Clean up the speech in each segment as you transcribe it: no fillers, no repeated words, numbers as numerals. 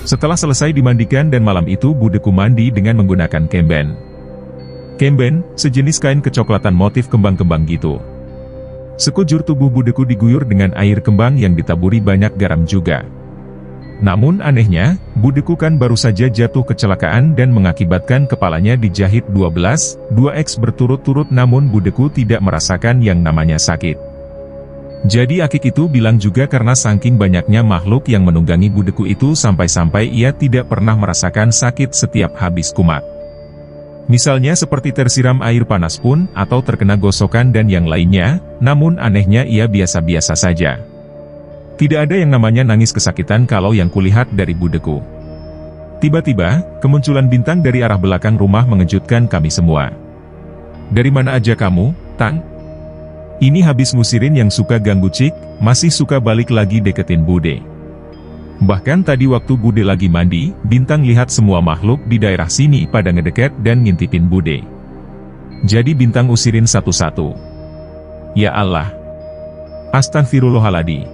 Setelah selesai dimandikan dan malam itu budeku mandi dengan menggunakan kemben. Kemben, sejenis kain kecoklatan motif kembang-kembang gitu. Sekujur tubuh budeku diguyur dengan air kembang yang ditaburi banyak garam juga. Namun anehnya, budeku kan baru saja jatuh kecelakaan dan mengakibatkan kepalanya dijahit 2x berturut-turut, namun budeku tidak merasakan yang namanya sakit. Jadi Akik itu bilang juga karena saking banyaknya makhluk yang menunggangi budeku itu sampai-sampai ia tidak pernah merasakan sakit setiap habis kumat. Misalnya seperti tersiram air panas pun, atau terkena gosokan dan yang lainnya, namun anehnya ia biasa-biasa saja. Tidak ada yang namanya nangis kesakitan kalau yang kulihat dari budeku. Tiba-tiba, kemunculan bintang dari arah belakang rumah mengejutkan kami semua. "Dari mana aja kamu, Tang?" Ini habis ngusirin yang suka ganggu Cik, masih suka balik lagi deketin Bude. Bahkan tadi waktu Bude lagi mandi, Bintang lihat semua makhluk di daerah sini pada ngedeket dan ngintipin Bude. Jadi Bintang usirin satu-satu. Ya Allah. Astagfirullahaladzim.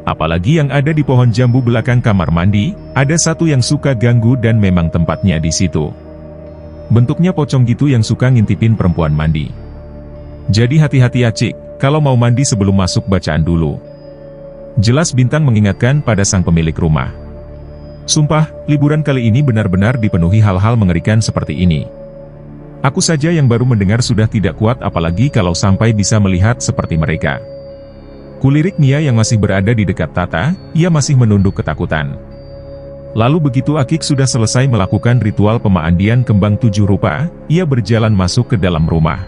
Apalagi yang ada di pohon jambu belakang kamar mandi, ada satu yang suka ganggu dan memang tempatnya di situ. Bentuknya pocong gitu yang suka ngintipin perempuan mandi. Jadi hati-hati ya Cik, kalau mau mandi sebelum masuk bacaan dulu. Jelas Bintang mengingatkan pada sang pemilik rumah. Sumpah, liburan kali ini benar-benar dipenuhi hal-hal mengerikan seperti ini. Aku saja yang baru mendengar sudah tidak kuat apalagi kalau sampai bisa melihat seperti mereka. Kulirik Mia yang masih berada di dekat Tata, ia masih menunduk ketakutan. Lalu begitu Akik sudah selesai melakukan ritual pemandian kembang 7 rupa, ia berjalan masuk ke dalam rumah.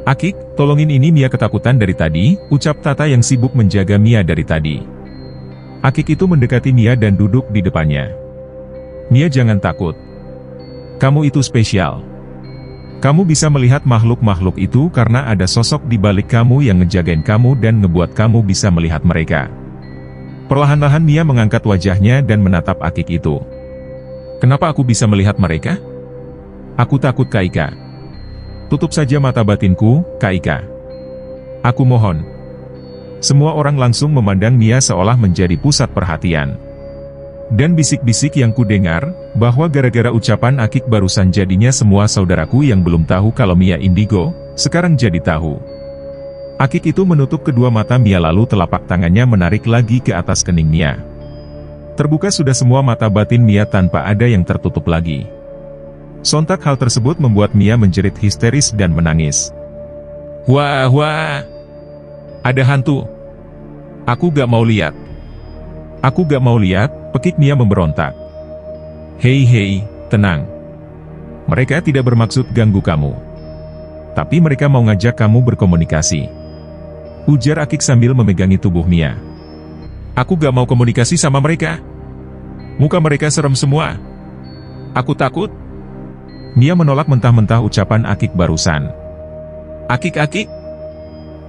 "Akik, tolongin ini Mia ketakutan dari tadi," ucap Tata yang sibuk menjaga Mia dari tadi. Akik itu mendekati Mia dan duduk di depannya. "Mia jangan takut. Kamu itu spesial. Kamu bisa melihat makhluk-makhluk itu karena ada sosok di balik kamu yang ngejagain kamu dan ngebuat kamu bisa melihat mereka." Perlahan-lahan Mia mengangkat wajahnya dan menatap Akik itu. "Kenapa aku bisa melihat mereka? Aku takut Kak Ika. Tutup saja mata batinku, Kak Ika. Aku mohon." Semua orang langsung memandang Mia seolah menjadi pusat perhatian. Dan bisik-bisik yang kudengar, bahwa gara-gara ucapan Akik barusan jadinya semua saudaraku yang belum tahu kalau Mia indigo, sekarang jadi tahu. Akik itu menutup kedua mata Mia lalu telapak tangannya menarik lagi ke atas kening Mia. Terbuka sudah semua mata batin Mia tanpa ada yang tertutup lagi. Sontak hal tersebut membuat Mia menjerit histeris dan menangis. "Wah, wah! Ada hantu! Aku gak mau lihat! Aku gak mau lihat!" pekik Mia memberontak. Hei, tenang. Mereka tidak bermaksud ganggu kamu. Tapi mereka mau ngajak kamu berkomunikasi," ujar Akik sambil memegangi tubuh Mia. "Aku gak mau komunikasi sama mereka. Muka mereka serem semua. Aku takut." Mia menolak mentah-mentah ucapan Akik barusan. Akik,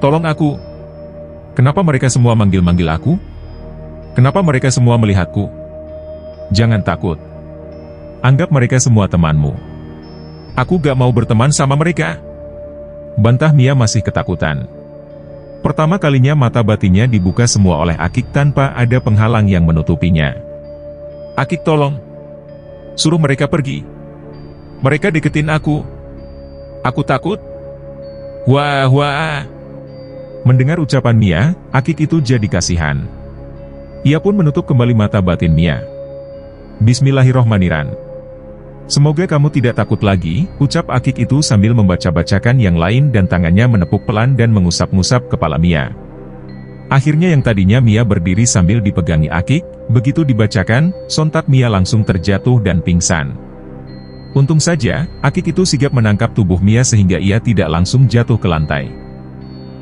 tolong aku. Kenapa mereka semua manggil-manggil aku? Kenapa mereka semua melihatku? Jangan takut. Anggap mereka semua temanmu. Aku gak mau berteman sama mereka," bantah Mia masih ketakutan. Pertama kalinya mata batinnya dibuka semua oleh Akik tanpa ada penghalang yang menutupinya. "Akik tolong. Suruh mereka pergi. Mereka deketin aku. Aku takut. Wah, wah." Mendengar ucapan Mia, Akik itu jadi kasihan. Ia pun menutup kembali mata batin Mia. "Bismillahirrohmanirrohim. Semoga kamu tidak takut lagi," ucap Akik itu sambil membaca-bacakan yang lain dan tangannya menepuk pelan dan mengusap-ngusap kepala Mia. Akhirnya yang tadinya Mia berdiri sambil dipegangi Akik, begitu dibacakan, sontak Mia langsung terjatuh dan pingsan. Untung saja, Akik itu sigap menangkap tubuh Mia sehingga ia tidak langsung jatuh ke lantai.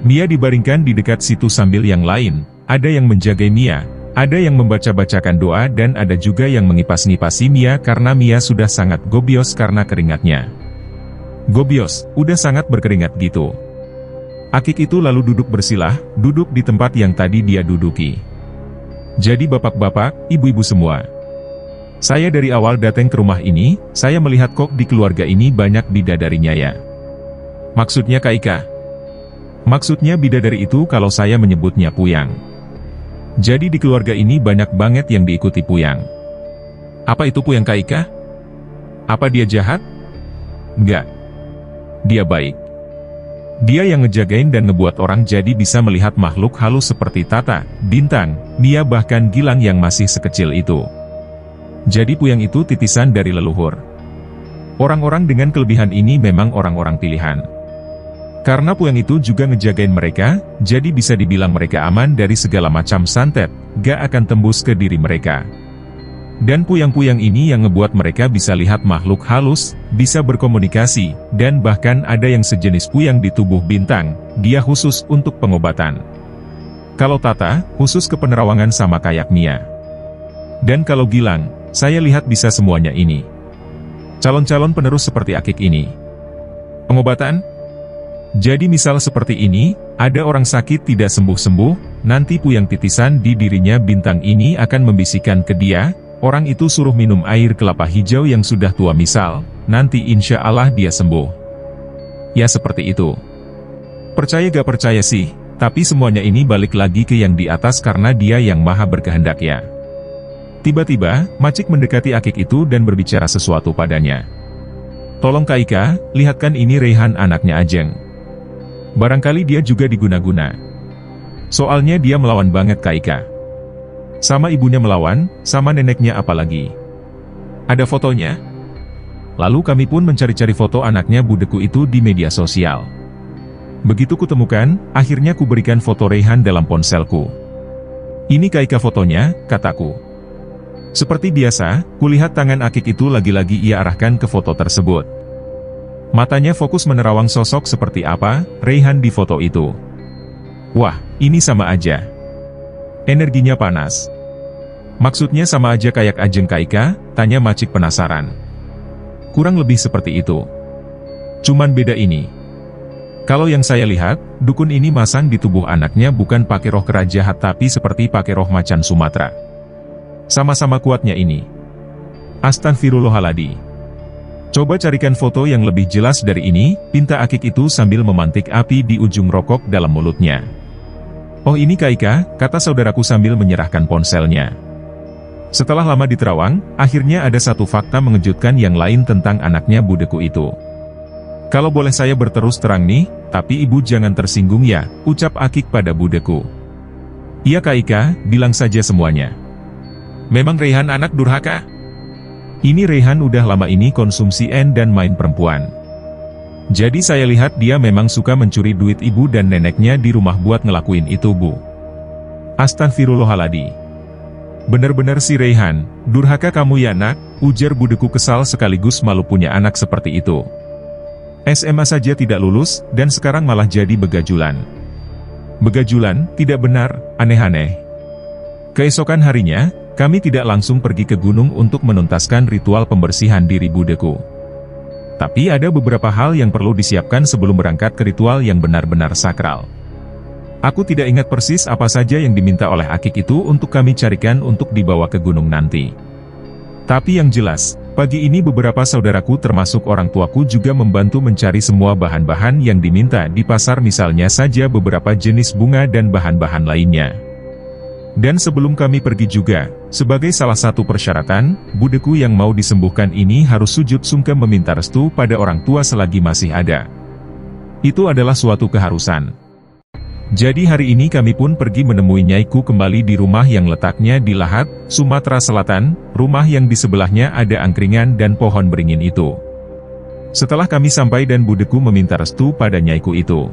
Mia dibaringkan di dekat situ sambil yang lain, ada yang menjaga Mia, ada yang membaca-bacakan doa dan ada juga yang mengipas-ngipasi Mia karena Mia sudah sangat gobios karena keringatnya. Gobios, udah sangat berkeringat gitu. Akik itu lalu duduk bersilah, duduk di tempat yang tadi dia duduki. "Jadi bapak-bapak, ibu-ibu semua. Saya dari awal datang ke rumah ini, saya melihat kok di keluarga ini banyak bidadarinya ya." "Maksudnya Kak Ika?" "Maksudnya bidadari itu kalau saya menyebutnya Puyang. Jadi di keluarga ini banyak banget yang diikuti Puyang. Apa itu Puyang Kaika? Apa dia jahat? Enggak. Dia baik. Dia yang ngejagain dan ngebuat orang jadi bisa melihat makhluk halus seperti Tata, Bintang, Nia bahkan Gilang yang masih sekecil itu. Jadi Puyang itu titisan dari leluhur. Orang-orang dengan kelebihan ini memang orang-orang pilihan. Karena Puyang itu juga ngejagain mereka, jadi bisa dibilang mereka aman dari segala macam santet, gak akan tembus ke diri mereka. Dan Puyang-Puyang ini yang ngebuat mereka bisa lihat makhluk halus, bisa berkomunikasi, dan bahkan ada yang sejenis Puyang di tubuh Bintang, dia khusus untuk pengobatan. Kalau Tata, khusus ke penerawangan sama kayak Nia. Dan kalau Gilang, saya lihat bisa semuanya ini. Calon-calon penerus seperti Akik ini. Pengobatan? Jadi misal seperti ini, ada orang sakit tidak sembuh-sembuh, nanti Puyang titisan di dirinya Bintang ini akan membisikkan ke dia, orang itu suruh minum air kelapa hijau yang sudah tua misal, nanti insya Allah dia sembuh. Ya seperti itu. Percaya gak percaya sih, tapi semuanya ini balik lagi ke yang di atas karena dia yang maha berkehendak ya. Tiba-tiba, Macik mendekati Akik itu dan berbicara sesuatu padanya. Tolong Kaika, lihatkan ini Raihan anaknya Ajeng. Barangkali dia juga diguna-guna. Soalnya dia melawan banget Kaika. Sama ibunya melawan, sama neneknya apalagi. Ada fotonya? Lalu kami pun mencari-cari foto anaknya budeku itu di media sosial. Begitu kutemukan, akhirnya ku berikan foto Raihan dalam ponselku. Ini Kaika fotonya, kataku. Seperti biasa, kulihat tangan Akik itu lagi-lagi ia arahkan ke foto tersebut. Matanya fokus menerawang sosok seperti apa, Raihan di foto itu. Wah, ini sama aja. Energinya panas. Maksudnya sama aja kayak Ajeng Kaika, tanya Macik penasaran. Kurang lebih seperti itu. Cuman beda ini. Kalau yang saya lihat, dukun ini masang di tubuh anaknya bukan pakai roh kera jahat tapi seperti pakai roh macan Sumatera. Sama-sama kuatnya ini. Astagfirullahaladzim. Coba carikan foto yang lebih jelas dari ini, pinta Akik itu sambil memantik api di ujung rokok dalam mulutnya. Oh ini Kaika, kata saudaraku sambil menyerahkan ponselnya. Setelah lama diterawang, akhirnya ada satu fakta mengejutkan yang lain tentang anaknya budeku itu. Kalau boleh saya berterus terang nih, tapi ibu jangan tersinggung ya, ucap Akik pada budeku. Iya Kaika, bilang saja semuanya. Memang Raihan anak durhaka? Ini Raihan udah lama ini konsumsi dan main perempuan. Jadi saya lihat dia memang suka mencuri duit ibu dan neneknya di rumah buat ngelakuin itu bu. Astagfirullahaladzim. Bener-bener si Raihan, durhaka kamu ya nak, ujar budeku kesal sekaligus malu punya anak seperti itu. SMA saja tidak lulus, dan sekarang malah jadi begajulan. Begajulan, tidak benar, aneh-aneh. Keesokan harinya, kami tidak langsung pergi ke gunung untuk menuntaskan ritual pembersihan diri budeku. Tapi ada beberapa hal yang perlu disiapkan sebelum berangkat ke ritual yang benar-benar sakral. Aku tidak ingat persis apa saja yang diminta oleh Akik itu untuk kami carikan untuk dibawa ke gunung nanti. Tapi yang jelas, pagi ini beberapa saudaraku termasuk orang tuaku juga membantu mencari semua bahan-bahan yang diminta di pasar misalnya saja beberapa jenis bunga dan bahan-bahan lainnya. Dan sebelum kami pergi juga, sebagai salah satu persyaratan, budeku yang mau disembuhkan ini harus sujud sungkem meminta restu pada orang tua selagi masih ada. Itu adalah suatu keharusan. Jadi hari ini kami pun pergi menemui Nyaiku kembali di rumah yang letaknya di Lahat, Sumatera Selatan, rumah yang di sebelahnya ada angkringan dan pohon beringin itu. Setelah kami sampai dan budeku meminta restu pada Nyaiku itu.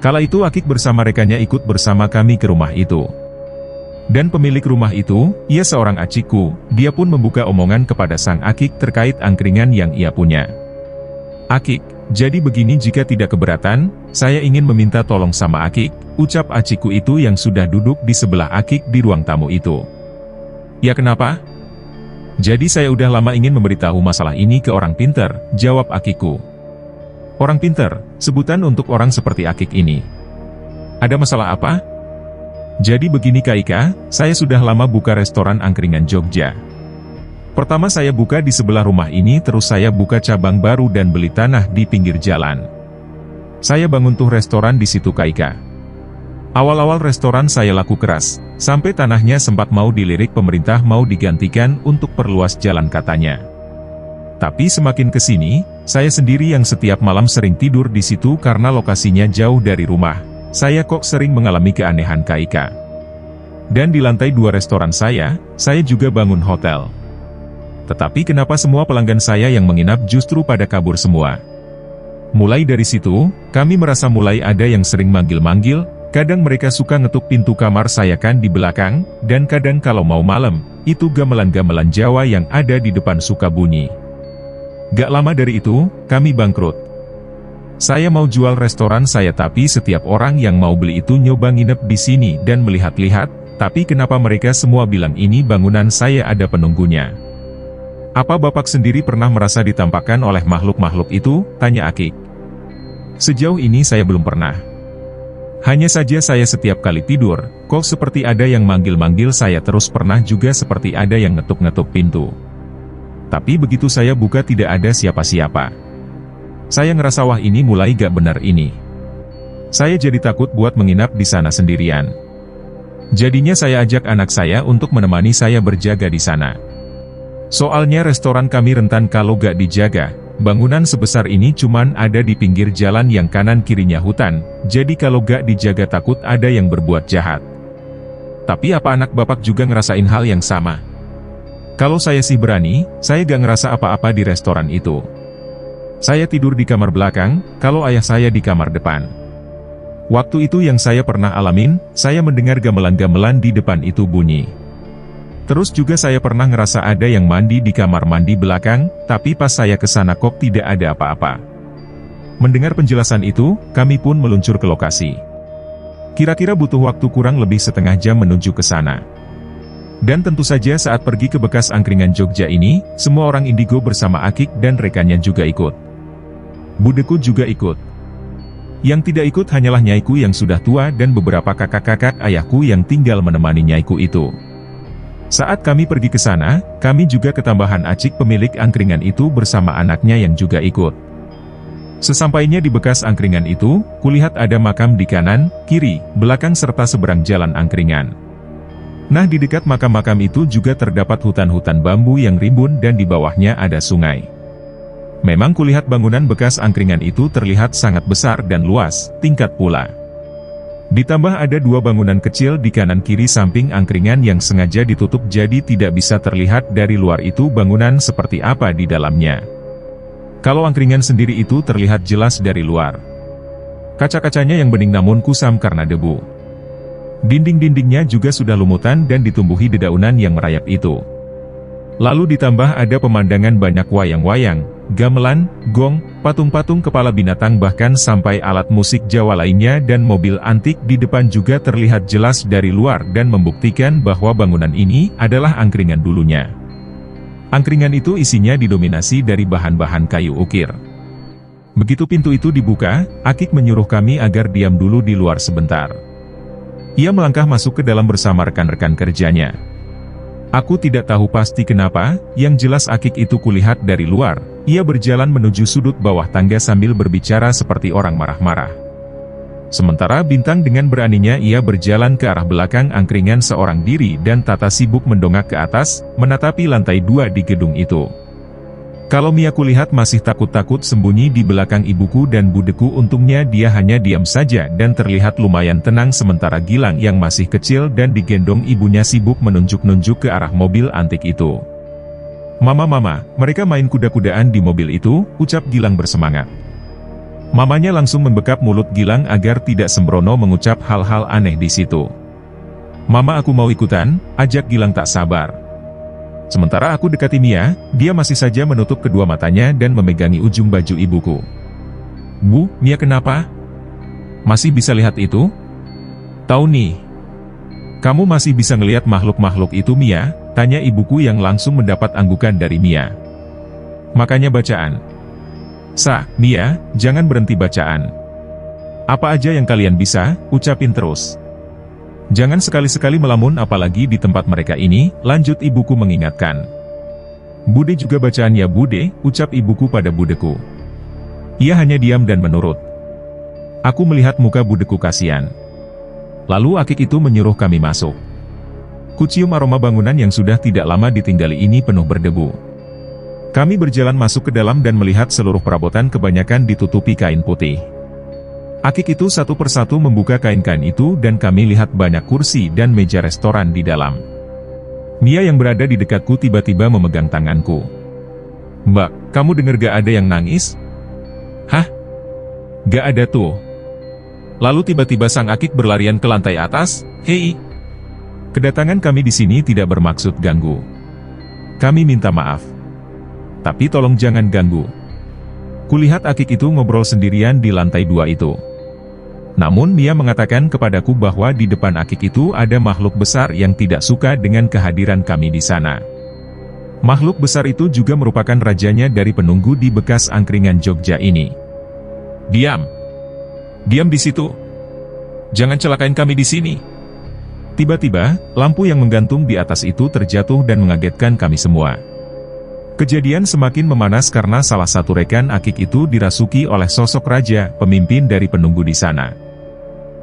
Kala itu Akik bersama rekannya ikut bersama kami ke rumah itu. Dan pemilik rumah itu, ia seorang aciku, dia pun membuka omongan kepada sang Akik terkait angkringan yang ia punya. Akik, jadi begini jika tidak keberatan, saya ingin meminta tolong sama Akik, ucap aciku itu yang sudah duduk di sebelah Akik di ruang tamu itu. Ya kenapa? Jadi saya udah lama ingin memberitahu masalah ini ke orang pinter, jawab Akikku. Orang pinter, sebutan untuk orang seperti Akik ini. Ada masalah apa? Jadi begini Kaika, saya sudah lama buka restoran angkringan Jogja. Pertama saya buka di sebelah rumah ini terus saya buka cabang baru dan beli tanah di pinggir jalan. Saya bangun tuh restoran di situ Kaika. Awal-awal restoran saya laku keras, Sampai tanahnya sempat mau dilirik pemerintah mau digantikan untuk perluas jalan katanya. Tapi semakin ke sini, saya sendiri yang setiap malam sering tidur di situ karena lokasinya jauh dari rumah. Saya kok sering mengalami keanehan Kak. Dan di lantai 2 restoran saya juga bangun hotel. Tetapi kenapa semua pelanggan saya yang menginap justru pada kabur semua? Mulai dari situ, kami merasa mulai ada yang sering manggil-manggil. Kadang mereka suka ngetuk pintu kamar saya kan di belakang, dan kadang kalau mau malam, itu gamelan-gamelan Jawa yang ada di depan suka bunyi. Gak lama dari itu, kami bangkrut. Saya mau jual restoran saya tapi setiap orang yang mau beli itu nyoba nginep di sini dan melihat-lihat, tapi kenapa mereka semua bilang ini bangunan saya ada penunggunya? Apa Bapak sendiri pernah merasa ditampakkan oleh makhluk-makhluk itu? Tanya Akik. Sejauh ini saya belum pernah. Hanya saja saya setiap kali tidur, kok seperti ada yang manggil-manggil saya terus pernah juga seperti ada yang ngetuk-ngetuk pintu. Tapi begitu saya buka tidak ada siapa-siapa. Saya ngerasa wah ini mulai gak benar ini. Saya jadi takut buat menginap di sana sendirian. Jadinya saya ajak anak saya untuk menemani saya berjaga di sana. Soalnya restoran kami rentan kalau gak dijaga. Bangunan sebesar ini cuman ada di pinggir jalan yang kanan kirinya hutan, jadi kalau gak dijaga takut ada yang berbuat jahat. Tapi apa anak Bapak juga ngerasain hal yang sama? Kalau saya sih berani, saya gak ngerasa apa-apa di restoran itu. Saya tidur di kamar belakang, kalau ayah saya di kamar depan. Waktu itu yang saya pernah alamin, saya mendengar gamelan-gamelan di depan itu bunyi. Terus juga saya pernah ngerasa ada yang mandi di kamar mandi belakang, tapi pas saya ke sana kok tidak ada apa-apa. Mendengar penjelasan itu, kami pun meluncur ke lokasi. Kira-kira butuh waktu kurang lebih setengah jam menuju ke sana. Dan tentu saja saat pergi ke bekas angkringan Jogja ini, semua orang indigo bersama Akik dan rekannya juga ikut. Budeku juga ikut. Yang tidak ikut hanyalah Nyaiku yang sudah tua dan beberapa kakak-kakak ayahku yang tinggal menemani Nyaiku itu. Saat kami pergi ke sana, kami juga ketambahan Acik pemilik angkringan itu bersama anaknya yang juga ikut. Sesampainya di bekas angkringan itu, kulihat ada makam di kanan, kiri, belakang serta seberang jalan angkringan. Nah di dekat makam-makam itu juga terdapat hutan-hutan bambu yang rimbun dan di bawahnya ada sungai. Memang kulihat bangunan bekas angkringan itu terlihat sangat besar dan luas, tingkat pula. Ditambah ada 2 bangunan kecil di kanan kiri samping angkringan yang sengaja ditutup jadi tidak bisa terlihat dari luar itu bangunan seperti apa di dalamnya. Kalau angkringan sendiri itu terlihat jelas dari luar. Kaca-kacanya yang bening namun kusam karena debu. Dinding-dindingnya juga sudah lumutan dan ditumbuhi dedaunan yang merayap itu. Lalu ditambah ada pemandangan banyak wayang-wayang, gamelan, gong, patung-patung kepala binatang bahkan sampai alat musik Jawa lainnya dan mobil antik di depan juga terlihat jelas dari luar dan membuktikan bahwa bangunan ini adalah angkringan dulunya. Angkringan itu isinya didominasi dari bahan-bahan kayu ukir. Begitu pintu itu dibuka, Akik menyuruh kami agar diam dulu di luar sebentar. Ia melangkah masuk ke dalam bersama rekan-rekan kerjanya. Aku tidak tahu pasti kenapa, yang jelas Akik itu kulihat dari luar. Ia berjalan menuju sudut bawah tangga sambil berbicara seperti orang marah-marah. Sementara Bintang dengan beraninya ia berjalan ke arah belakang angkringan seorang diri dan Tata sibuk mendongak ke atas, menatapi lantai 2 di gedung itu. Kalau Mia kulihat masih takut-takut sembunyi di belakang ibuku dan budeku untungnya dia hanya diam saja dan terlihat lumayan tenang sementara Gilang yang masih kecil dan digendong ibunya sibuk menunjuk-nunjuk ke arah mobil antik itu. Mama, mereka main kuda-kudaan di mobil itu, ucap Gilang bersemangat. Mamanya langsung membekap mulut Gilang agar tidak sembrono mengucap hal-hal aneh di situ. Mama aku mau ikutan, ajak Gilang tak sabar. Sementara aku dekati Mia, dia masih saja menutup kedua matanya dan memegangi ujung baju ibuku. Bu, Mia kenapa? Masih bisa lihat itu? Tahu nih. Kamu masih bisa ngelihat makhluk-makhluk itu Mia? Tanya ibuku yang langsung mendapat anggukan dari Mia. Makanya bacaan. Mia, jangan berhenti bacaan. Apa aja yang kalian bisa, ucapin terus. Jangan sekali-sekali melamun apalagi di tempat mereka ini, lanjut ibuku mengingatkan. Bude juga bacaan ya Bude, ucap ibuku pada budeku. Ia hanya diam dan menurut. Aku melihat muka budeku kasihan. Lalu Akik itu menyuruh kami masuk. Kucium aroma bangunan yang sudah tidak lama ditinggali ini penuh berdebu. Kami berjalan masuk ke dalam dan melihat seluruh perabotan kebanyakan ditutupi kain putih. Akik itu satu persatu membuka kain-kain itu dan kami lihat banyak kursi dan meja restoran di dalam. Mia yang berada di dekatku tiba-tiba memegang tanganku. "Mbak, kamu dengar gak ada yang nangis?" "Hah? Gak ada tuh." Lalu tiba-tiba sang Akik berlarian ke lantai atas. "Hei, kedatangan kami di sini tidak bermaksud ganggu. Kami minta maaf. Tapi tolong jangan ganggu." Kulihat Akik itu ngobrol sendirian di lantai 2 itu. Namun Mia mengatakan kepadaku bahwa di depan Akik itu ada makhluk besar yang tidak suka dengan kehadiran kami di sana. Makhluk besar itu juga merupakan rajanya dari penunggu di bekas angkringan Jogja ini. "Diam! Diam di situ! Jangan celakain kami di sini!" Tiba-tiba, lampu yang menggantung di atas itu terjatuh dan mengagetkan kami semua. Kejadian semakin memanas karena salah satu rekan Akik itu dirasuki oleh sosok raja, pemimpin dari penunggu di sana.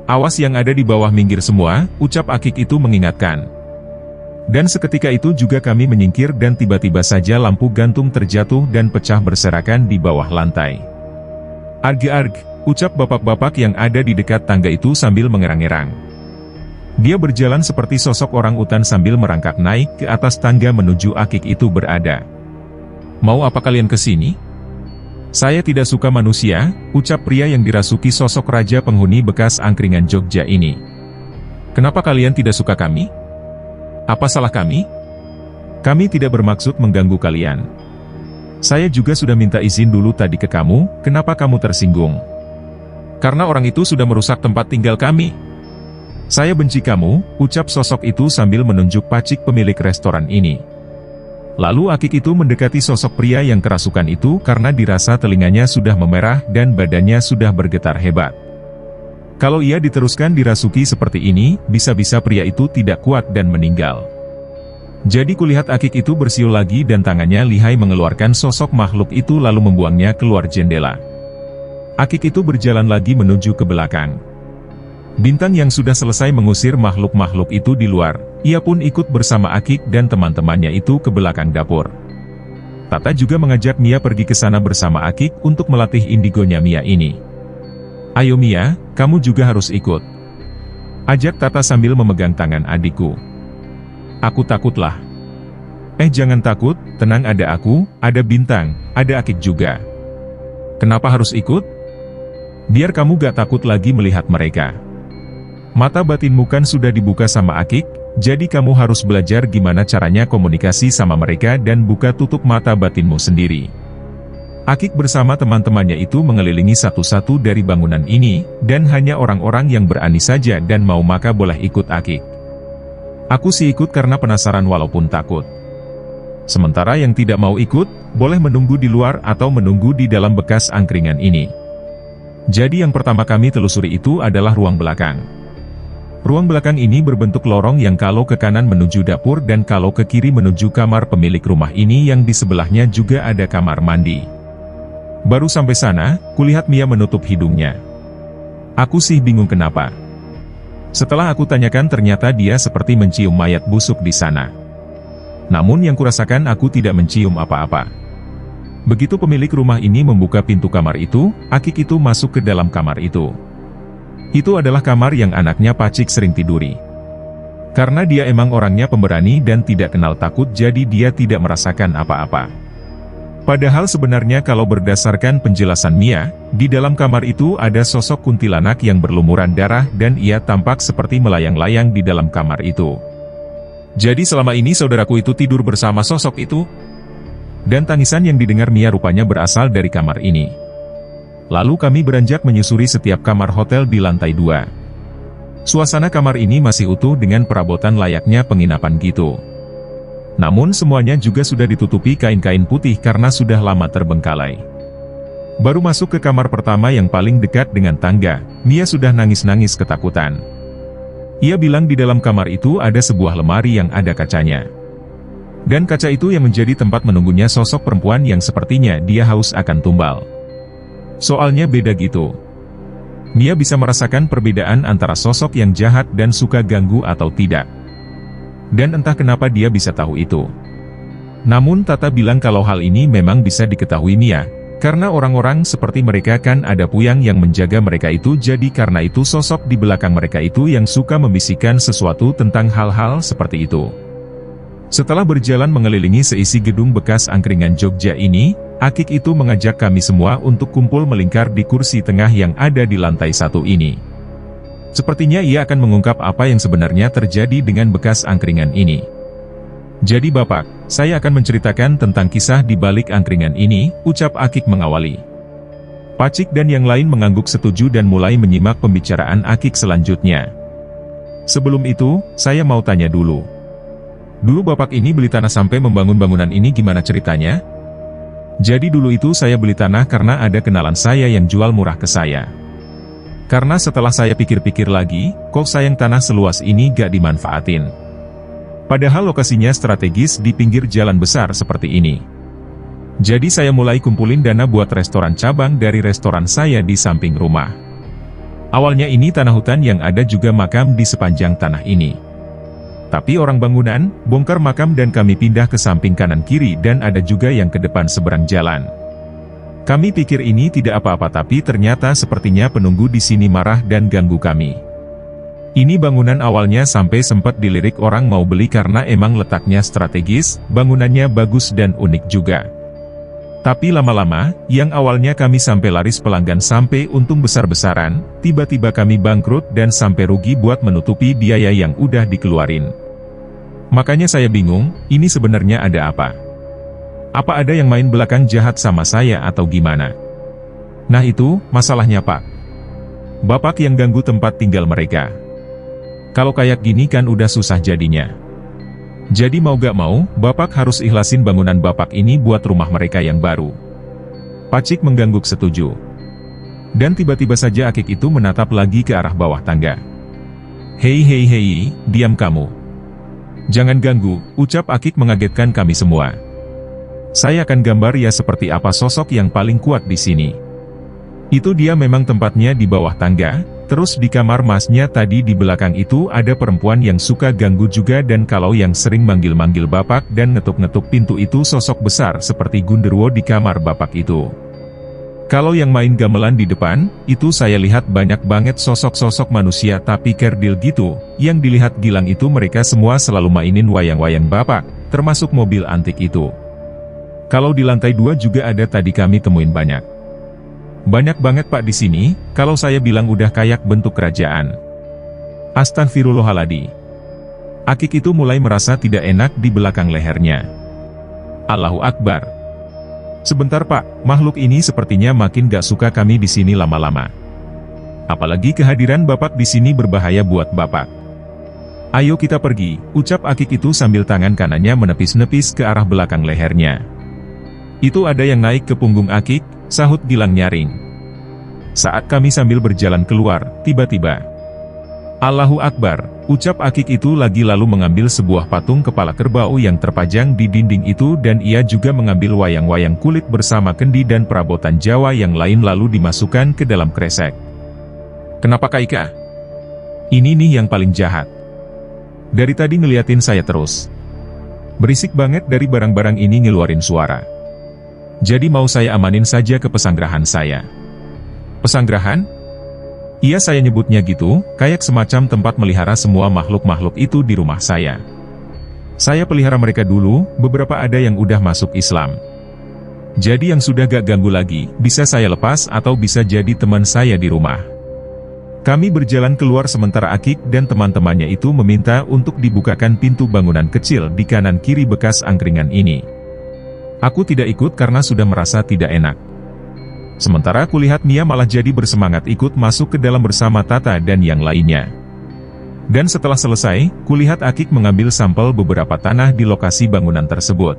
"Awas yang ada di bawah minggir semua," ucap Akik itu mengingatkan. Dan seketika itu juga kami menyingkir dan tiba-tiba saja lampu gantung terjatuh dan pecah berserakan di bawah lantai. "Arg-arg," ucap bapak-bapak yang ada di dekat tangga itu sambil mengerang-erang. Dia berjalan seperti sosok orang utan sambil merangkak naik ke atas tangga menuju Akik itu berada. "Mau apa kalian ke sini?" "Saya tidak suka manusia," ucap pria yang dirasuki sosok raja penghuni bekas angkringan Jogja ini. "Kenapa kalian tidak suka kami? Apa salah kami? Kami tidak bermaksud mengganggu kalian. Saya juga sudah minta izin dulu tadi ke kamu, kenapa kamu tersinggung?" "Karena orang itu sudah merusak tempat tinggal kami." "Saya benci kamu," ucap sosok itu sambil menunjuk pacik pemilik restoran ini. Lalu Akik itu mendekati sosok pria yang kerasukan itu karena dirasa telinganya sudah memerah dan badannya sudah bergetar hebat. Kalau ia diteruskan dirasuki seperti ini, bisa-bisa pria itu tidak kuat dan meninggal. Jadi kulihat Akik itu bersiul lagi dan tangannya lihai mengeluarkan sosok makhluk itu lalu membuangnya keluar jendela. Akik itu berjalan lagi menuju ke belakang. Bintang yang sudah selesai mengusir makhluk-makhluk itu di luar, ia pun ikut bersama Akik dan teman-temannya itu ke belakang dapur. Tata juga mengajak Mia pergi ke sana bersama Akik untuk melatih indigonya Mia ini. "Ayo Mia, kamu juga harus ikut," ajak Tata sambil memegang tangan adikku. "Aku takutlah." Jangan takut, tenang, ada aku, ada Bintang, ada Akik juga." "Kenapa harus ikut?" "Biar kamu gak takut lagi melihat mereka. Mata batinmu kan sudah dibuka sama Akik, jadi kamu harus belajar gimana caranya komunikasi sama mereka dan buka tutup mata batinmu sendiri." Akik bersama teman-temannya itu mengelilingi satu-satu dari bangunan ini, dan hanya orang-orang yang berani saja dan mau maka boleh ikut Akik. Aku sih ikut karena penasaran walaupun takut. Sementara yang tidak mau ikut, boleh menunggu di luar atau menunggu di dalam bekas angkringan ini. Jadi yang pertama kami telusuri itu adalah ruang belakang. Ruang belakang ini berbentuk lorong yang kalau ke kanan menuju dapur dan kalau ke kiri menuju kamar pemilik rumah ini yang di sebelahnya juga ada kamar mandi. Baru sampai sana, kulihat Mia menutup hidungnya. Aku sih bingung kenapa. Setelah aku tanyakan ternyata dia seperti mencium mayat busuk di sana. Namun yang kurasakan aku tidak mencium apa-apa. Begitu pemilik rumah ini membuka pintu kamar itu, Akik itu masuk ke dalam kamar itu. Itu adalah kamar yang anaknya Pacik sering tiduri. Karena dia emang orangnya pemberani dan tidak kenal takut jadi dia tidak merasakan apa-apa. Padahal sebenarnya kalau berdasarkan penjelasan Mia, di dalam kamar itu ada sosok kuntilanak yang berlumuran darah dan ia tampak seperti melayang-layang di dalam kamar itu. Jadi selama ini saudaraku itu tidur bersama sosok itu? Dan tangisan yang didengar Mia rupanya berasal dari kamar ini. Lalu kami beranjak menyusuri setiap kamar hotel di lantai 2. Suasana kamar ini masih utuh dengan perabotan layaknya penginapan gitu. Namun semuanya juga sudah ditutupi kain-kain putih karena sudah lama terbengkalai. Baru masuk ke kamar pertama yang paling dekat dengan tangga, Mia sudah nangis-nangis ketakutan. Ia bilang di dalam kamar itu ada sebuah lemari yang ada kacanya. Dan kaca itu yang menjadi tempat menunggunya sosok perempuan yang sepertinya dia haus akan tumbal. Soalnya beda gitu. Mia bisa merasakan perbedaan antara sosok yang jahat dan suka ganggu atau tidak. Dan entah kenapa dia bisa tahu itu. Namun Tata bilang kalau hal ini memang bisa diketahui Mia, karena orang-orang seperti mereka kan ada Puyang yang menjaga mereka itu, jadi karena itu sosok di belakang mereka itu yang suka membisikkan sesuatu tentang hal-hal seperti itu. Setelah berjalan mengelilingi seisi gedung bekas angkringan Jogja ini, Akik itu mengajak kami semua untuk kumpul melingkar di kursi tengah yang ada di lantai 1 ini. Sepertinya ia akan mengungkap apa yang sebenarnya terjadi dengan bekas angkringan ini. Jadi Bapak, saya akan menceritakan tentang kisah di balik angkringan ini, ucap Akik mengawali. Pacik dan yang lain mengangguk setuju dan mulai menyimak pembicaraan Akik selanjutnya. Sebelum itu, saya mau tanya dulu. Dulu Bapak ini beli tanah sampai membangun bangunan ini gimana ceritanya? Jadi dulu itu saya beli tanah karena ada kenalan saya yang jual murah ke saya. Karena setelah saya pikir-pikir lagi, kok sayang tanah seluas ini gak dimanfaatin. Padahal lokasinya strategis di pinggir jalan besar seperti ini. Jadi saya mulai kumpulin dana buat restoran cabang dari restoran saya di samping rumah. Awalnya ini tanah hutan yang ada juga makam di sepanjang tanah ini. Tapi orang bangunan, bongkar makam dan kami pindah ke samping kanan kiri dan ada juga yang ke depan seberang jalan. Kami pikir ini tidak apa-apa tapi ternyata sepertinya penunggu di sini marah dan ganggu kami. Ini bangunan awalnya sampai sempat dilirik orang mau beli karena emang letaknya strategis, bangunannya bagus dan unik juga. Tapi lama-lama, yang awalnya kami sampai laris pelanggan sampai untung besar-besaran, tiba-tiba kami bangkrut dan sampai rugi buat menutupi biaya yang udah dikeluarin. Makanya saya bingung, ini sebenarnya ada apa? Apa ada yang main belakang jahat sama saya atau gimana? Nah itu, masalahnya Pak. Bapak yang ganggu tempat tinggal mereka. Kalau kayak gini kan udah susah jadinya. Jadi mau gak mau, Bapak harus ikhlasin bangunan Bapak ini buat rumah mereka yang baru. Pacik mengangguk setuju. Dan tiba-tiba saja Akik itu menatap lagi ke arah bawah tangga. Hei, diam kamu. Jangan ganggu, ucap Akik mengagetkan kami semua. Saya akan gambar ya seperti apa sosok yang paling kuat di sini. Itu dia memang tempatnya di bawah tangga, terus di kamar masnya tadi di belakang itu ada perempuan yang suka ganggu juga dan kalau yang sering manggil-manggil Bapak dan ngetuk-ngetuk pintu itu sosok besar seperti Gundurwo di kamar Bapak itu. Kalau yang main gamelan di depan, itu saya lihat banyak banget sosok-sosok manusia tapi kerdil gitu, yang dilihat Gilang itu mereka semua selalu mainin wayang-wayang Bapak, termasuk mobil antik itu. Kalau di lantai 2 juga ada tadi kami temuin banyak. Banyak banget Pak di sini, kalau saya bilang udah kayak bentuk kerajaan. Astagfirullahaladzim. Akik itu mulai merasa tidak enak di belakang lehernya. Allahu Akbar. Sebentar Pak, makhluk ini sepertinya makin gak suka kami di sini lama-lama. Apalagi kehadiran Bapak di sini berbahaya buat Bapak. Ayo kita pergi, ucap Akik itu sambil tangan kanannya menepis-nepis ke arah belakang lehernya. Itu ada yang naik ke punggung Akik, sahut Gilang nyaring. Saat kami sambil berjalan keluar, tiba-tiba. Allahu Akbar, ucap Akik itu lagi lalu mengambil sebuah patung kepala kerbau yang terpajang di dinding itu dan ia juga mengambil wayang-wayang kulit bersama kendi dan perabotan Jawa yang lain lalu dimasukkan ke dalam kresek. Kenapa Kak Ika? Ini nih yang paling jahat. Dari tadi ngeliatin saya terus. Berisik banget dari barang-barang ini ngeluarin suara. Jadi mau saya amanin saja ke pesanggrahan saya. Pesanggrahan? Iya saya nyebutnya gitu, kayak semacam tempat melihara semua makhluk-makhluk itu di rumah saya. Saya pelihara mereka dulu, beberapa ada yang udah masuk Islam. Jadi yang sudah gak ganggu lagi, bisa saya lepas atau bisa jadi teman saya di rumah. Kami berjalan keluar sementara Akik dan teman-temannya itu meminta untuk dibukakan pintu bangunan kecil di kanan kiri bekas angkringan ini. Aku tidak ikut karena sudah merasa tidak enak. Sementara kulihat Mia malah jadi bersemangat ikut masuk ke dalam bersama Tata dan yang lainnya. Dan setelah selesai, kulihat Akik mengambil sampel beberapa tanah di lokasi bangunan tersebut.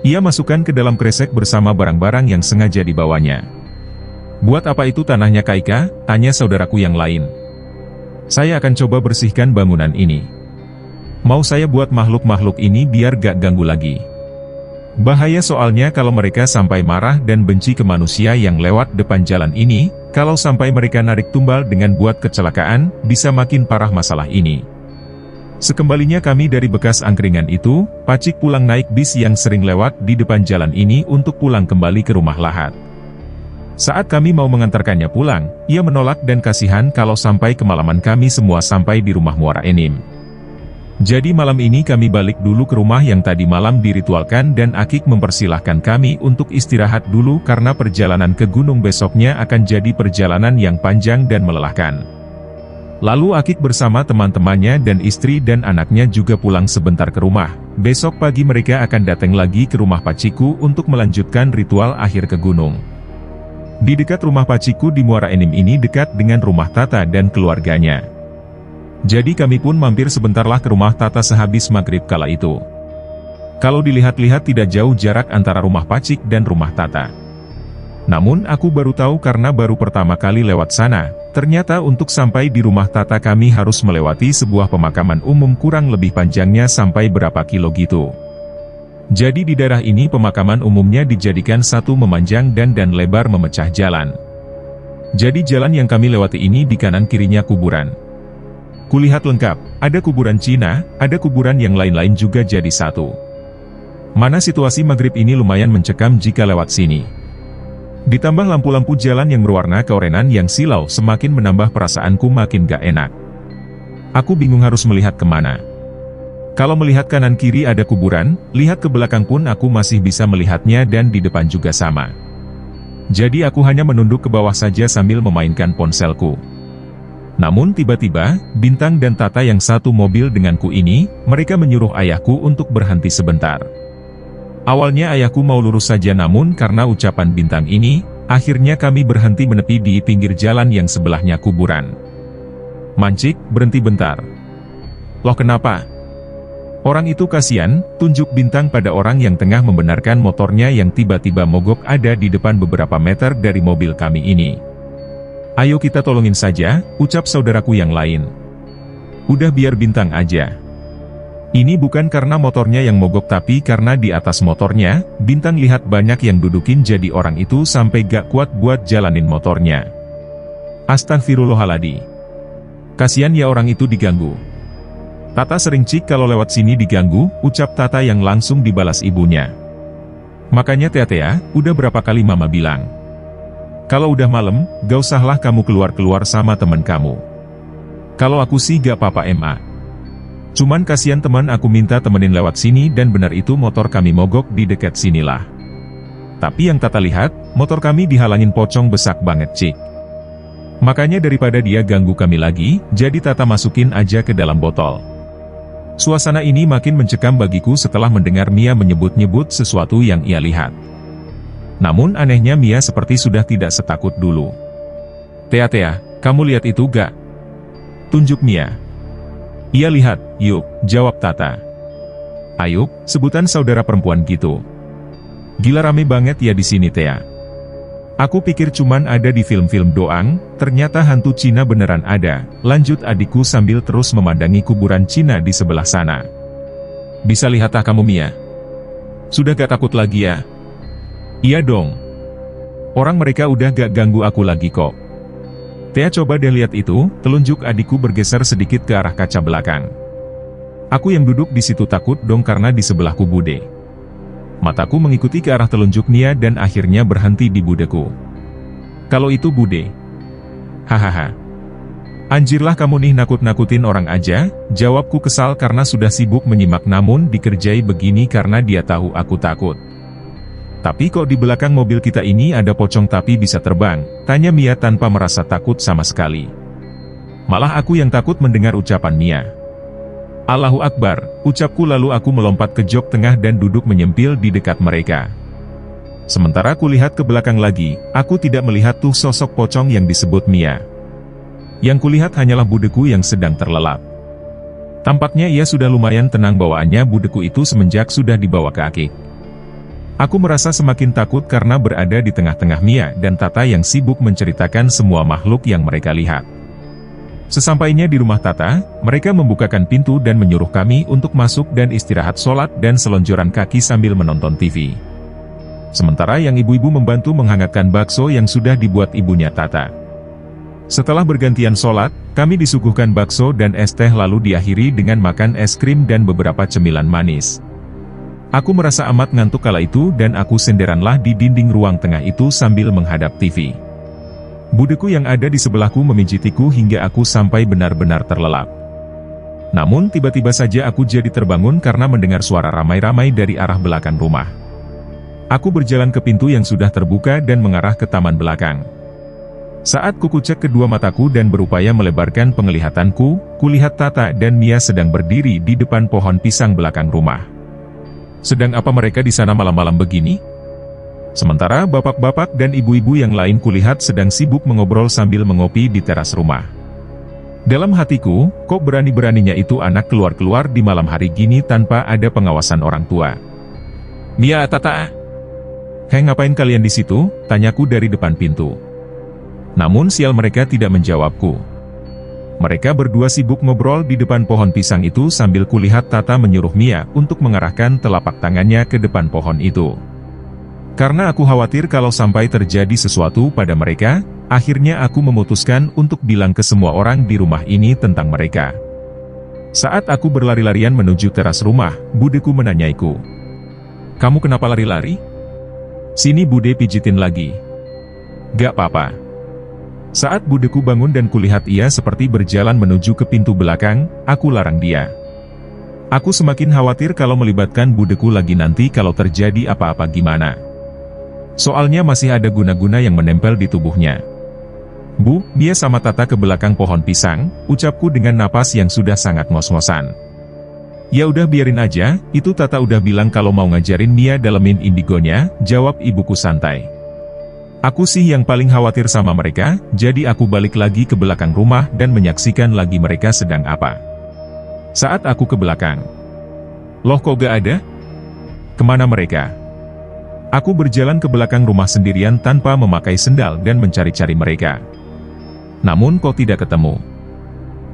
Ia masukkan ke dalam kresek bersama barang-barang yang sengaja dibawanya. Buat apa itu tanahnya Kak Ika? Tanya saudaraku yang lain. Saya akan coba bersihkan bangunan ini. Mau saya buat makhluk-makhluk ini biar gak ganggu lagi. Bahaya soalnya kalau mereka sampai marah dan benci ke manusia yang lewat depan jalan ini, kalau sampai mereka narik tumbal dengan buat kecelakaan, bisa makin parah masalah ini. Sekembalinya kami dari bekas angkringan itu, Pacik pulang naik bis yang sering lewat di depan jalan ini untuk pulang kembali ke rumah Lahat. Saat kami mau mengantarkannya pulang, ia menolak dan kasihan kalau sampai kemalaman kami semua sampai di rumah Muara Enim. Jadi malam ini kami balik dulu ke rumah yang tadi malam diritualkan dan Akik mempersilahkan kami untuk istirahat dulu karena perjalanan ke gunung besoknya akan jadi perjalanan yang panjang dan melelahkan. Lalu Akik bersama teman-temannya dan istri dan anaknya juga pulang sebentar ke rumah. Besok pagi mereka akan datang lagi ke rumah Paciku untuk melanjutkan ritual akhir ke gunung. Di dekat rumah Paciku di Muara Enim ini dekat dengan rumah Tata dan keluarganya. Jadi kami pun mampir sebentarlah ke rumah Tata sehabis maghrib kala itu. Kalau dilihat-lihat tidak jauh jarak antara rumah Pacik dan rumah Tata. Namun aku baru tahu karena baru pertama kali lewat sana, ternyata untuk sampai di rumah Tata kami harus melewati sebuah pemakaman umum kurang lebih panjangnya sampai berapa kilo gitu. Jadi di daerah ini pemakaman umumnya dijadikan satu memanjang dan lebar memecah jalan. Jadi jalan yang kami lewati ini di kanan kirinya kuburan. Kulihat lengkap, ada kuburan Cina, ada kuburan yang lain-lain juga jadi satu. Mana situasi maghrib ini lumayan mencekam jika lewat sini. Ditambah lampu-lampu jalan yang berwarna keorenan yang silau semakin menambah perasaanku makin gak enak. Aku bingung harus melihat kemana. Kalau melihat kanan kiri ada kuburan, lihat ke belakang pun aku masih bisa melihatnya dan di depan juga sama. Jadi aku hanya menunduk ke bawah saja sambil memainkan ponselku. Namun tiba-tiba, Bintang dan Tata yang satu mobil denganku ini, mereka menyuruh ayahku untuk berhenti sebentar. Awalnya ayahku mau lurus saja namun karena ucapan Bintang ini, akhirnya kami berhenti menepi di pinggir jalan yang sebelahnya kuburan. "Mancik, berhenti bentar." "Loh kenapa?" Orang itu kasihan, tunjuk Bintang pada orang yang tengah membenarkan motornya yang tiba-tiba mogok ada di depan beberapa meter dari mobil kami ini. "Ayo kita tolongin saja," ucap saudaraku yang lain. "Udah biar Bintang aja. Ini bukan karena motornya yang mogok tapi karena di atas motornya, Bintang lihat banyak yang dudukin jadi orang itu sampai gak kuat buat jalanin motornya." Astagfirullahaladzim. Kasian ya orang itu diganggu. "Tata sering Cik kalau lewat sini diganggu," ucap Tata yang langsung dibalas ibunya. "Makanya Tea, udah berapa kali Mama bilang. Kalau udah malam, gak usahlah kamu keluar-keluar sama teman kamu. Kalau aku sih gak apa-apa Ma. Cuman kasihan teman aku minta temenin lewat sini dan benar itu motor kami mogok di dekat sinilah. Tapi yang Tata lihat, motor kami dihalangin pocong besak banget Cik. Makanya daripada dia ganggu kami lagi, jadi Tata masukin aja ke dalam botol." Suasana ini makin mencekam bagiku setelah mendengar Mia menyebut-nyebut sesuatu yang ia lihat. Namun anehnya Mia seperti sudah tidak setakut dulu. Tea, kamu lihat itu gak?" tunjuk Mia. "Iya lihat, yuk," jawab Tata. "Ayub, sebutan saudara perempuan gitu. Gila rame banget ya di sini Tea. Aku pikir cuman ada di film-film doang, ternyata hantu Cina beneran ada," lanjut adikku sambil terus memandangi kuburan Cina di sebelah sana. "Bisa lihat kamu Mia? Sudah gak takut lagi ya?" "Iya dong. Orang mereka udah gak ganggu aku lagi kok." "Tea coba deh lihat itu," telunjuk adikku bergeser sedikit ke arah kaca belakang. Aku yang duduk di situ takut dong karena di sebelahku Bude. Mataku mengikuti ke arah telunjuk Mia dan akhirnya berhenti di budeku. "Kalau itu Bude." "Hahaha. Anjirlah kamu nih nakut-nakutin orang aja," jawabku kesal karena sudah sibuk menyimak namun dikerjai begini karena dia tahu aku takut. "Tapi kok di belakang mobil kita ini ada pocong tapi bisa terbang?" tanya Mia tanpa merasa takut sama sekali. Malah aku yang takut mendengar ucapan Mia. "Allahu Akbar," ucapku lalu aku melompat ke jok tengah dan duduk menyempil di dekat mereka. Sementara aku lihat ke belakang lagi, aku tidak melihat tuh sosok pocong yang disebut Mia. Yang kulihat hanyalah budeku yang sedang terlelap. Tampaknya ia sudah lumayan tenang bawaannya budeku itu semenjak sudah dibawa ke Akik. Aku merasa semakin takut karena berada di tengah-tengah Mia dan Tata yang sibuk menceritakan semua makhluk yang mereka lihat. Sesampainya di rumah Tata, mereka membukakan pintu dan menyuruh kami untuk masuk dan istirahat sholat dan selonjoran kaki sambil menonton TV. Sementara yang ibu-ibu membantu menghangatkan bakso yang sudah dibuat ibunya Tata. Setelah bergantian sholat, kami disuguhkan bakso dan es teh lalu diakhiri dengan makan es krim dan beberapa cemilan manis. Aku merasa amat ngantuk kala itu dan aku senderanlah di dinding ruang tengah itu sambil menghadap TV. Budeku yang ada di sebelahku memijitiku hingga aku sampai benar-benar terlelap. Namun tiba-tiba saja aku jadi terbangun karena mendengar suara ramai-ramai dari arah belakang rumah. Aku berjalan ke pintu yang sudah terbuka dan mengarah ke taman belakang. Saat kukucek kedua mataku dan berupaya melebarkan penglihatanku, kulihat Tata dan Mia sedang berdiri di depan pohon pisang belakang rumah. Sedang apa mereka di sana malam-malam begini? Sementara bapak-bapak dan ibu-ibu yang lain kulihat sedang sibuk mengobrol sambil mengopi di teras rumah. Dalam hatiku, kok berani-beraninya itu anak keluar-keluar di malam hari gini tanpa ada pengawasan orang tua. Mia, Tata. Hei, ngapain kalian di situ? Tanyaku dari depan pintu. Namun sial mereka tidak menjawabku. Mereka berdua sibuk ngobrol di depan pohon pisang itu sambil kulihat Tata menyuruh Mia untuk mengarahkan telapak tangannya ke depan pohon itu. Karena aku khawatir kalau sampai terjadi sesuatu pada mereka, akhirnya aku memutuskan untuk bilang ke semua orang di rumah ini tentang mereka. Saat aku berlari-larian menuju teras rumah, budeku menanyaiku. Kamu kenapa lari-lari? Sini bude pijitin lagi. Gak apa-apa. Saat budeku bangun dan kulihat ia seperti berjalan menuju ke pintu belakang, aku larang dia. Aku semakin khawatir kalau melibatkan budeku lagi nanti kalau terjadi apa-apa gimana. Soalnya masih ada guna-guna yang menempel di tubuhnya. Bu, dia sama Tata ke belakang pohon pisang, ucapku dengan napas yang sudah sangat ngos-ngosan. Ya udah biarin aja, itu Tata udah bilang kalau mau ngajarin Mia dalemin indigonya, jawab ibuku santai. Aku sih yang paling khawatir sama mereka, jadi aku balik lagi ke belakang rumah dan menyaksikan lagi mereka sedang apa. Saat aku ke belakang. Loh kok gak ada? Kemana mereka? Aku berjalan ke belakang rumah sendirian tanpa memakai sendal dan mencari-cari mereka. Namun kok tidak ketemu.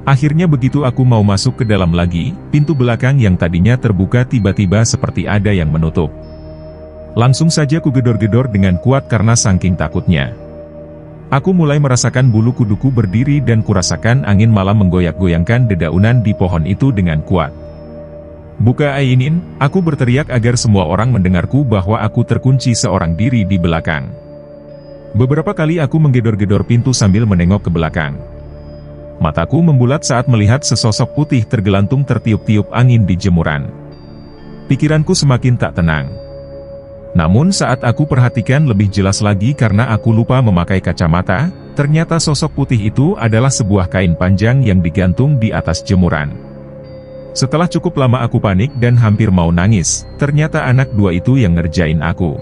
Akhirnya begitu aku mau masuk ke dalam lagi, pintu belakang yang tadinya terbuka tiba-tiba seperti ada yang menutup. Langsung saja ku gedor-gedor dengan kuat karena saking takutnya. Aku mulai merasakan bulu kuduku berdiri dan kurasakan angin malam menggoyak-goyangkan dedaunan di pohon itu dengan kuat. Buka Ainin, aku berteriak agar semua orang mendengarku bahwa aku terkunci seorang diri di belakang. Beberapa kali aku menggedor-gedor pintu sambil menengok ke belakang. Mataku membulat saat melihat sesosok putih tergelantung tertiup-tiup angin di jemuran. Pikiranku semakin tak tenang. Namun saat aku perhatikan lebih jelas lagi karena aku lupa memakai kacamata, ternyata sosok putih itu adalah sebuah kain panjang yang digantung di atas jemuran. Setelah cukup lama aku panik dan hampir mau nangis, ternyata anak dua itu yang ngerjain aku.